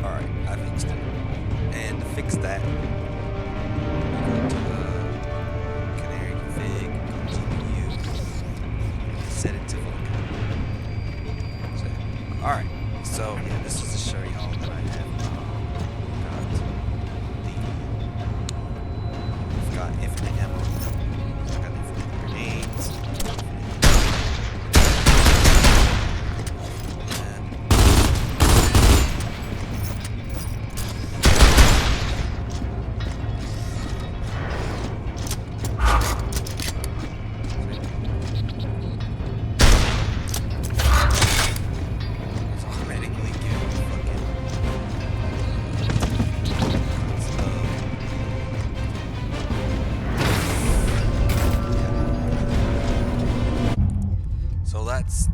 Alright, I fixed it. And to fix that, go to Canary config, go to GPU, set it to Vulkan. So, alright, so yeah, this is to show y'all that I have got infinite ammo. I got infinite grenades.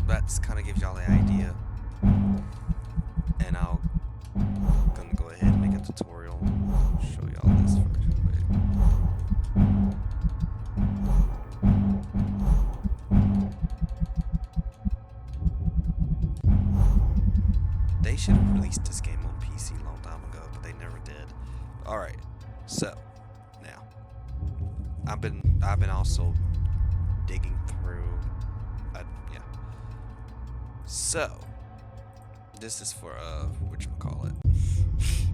That's kind of gives y'all the idea, and I'll gonna go ahead and make a tutorial, show y'all this first. They should have released this game on PC a long time ago, but they never did. All right, so now I've been also digging through. Yeah. So, this is for, whatchamacallit,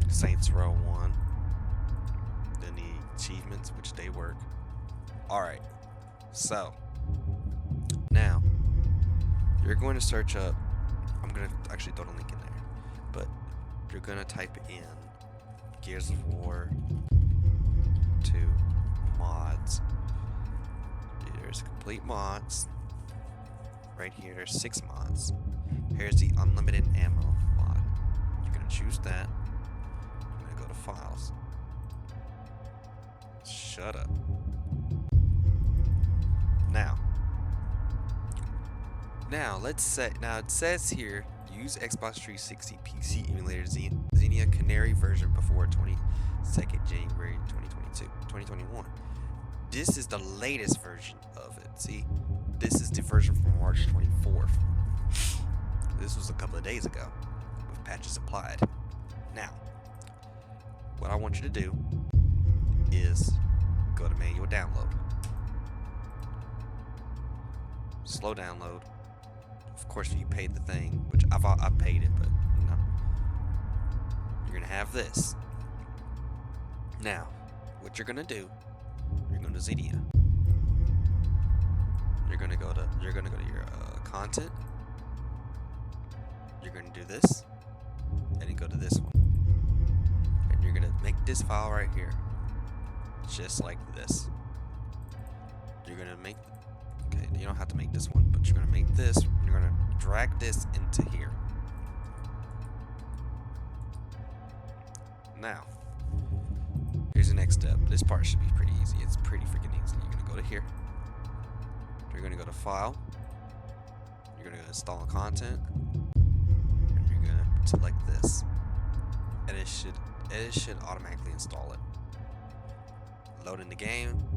Saints Row 1, then the achievements, which they work. Alright, so, now, you're going to search up, I'm going to actually throw the link in there, but you're going to type in Gears of War 2 mods. There's complete mods. Right here, there's 6 mods. Here's the unlimited ammo mod. You're gonna choose that. I'm gonna go to files. Shut up. Now let's say, now it says here, use Xbox 360 PC emulator XENIA Canary version before 22nd January 2021. This is the latest version of it. See? This is the version from March 24th. This was a couple of days ago, with patches applied. Now, what I want you to do is go to manual download. Slow download. Of course, if you paid the thing, which I've paid it, but you know, you're gonna have this. Now, what you're gonna do, you're going to XENIA. You're gonna go to your content. You're gonna do this, and you go to this one, and you're gonna make this file right here, just like this. You're gonna make, okay, you don't have to make this one, but you're gonna make this. And you're gonna drag this into here. Now, here's the next step. This part should be pretty easy. It's pretty freaking easy. You're gonna go to here. You're gonna go to File. You're gonna install content, and you're gonna select this, and it should automatically install it. Load in the game.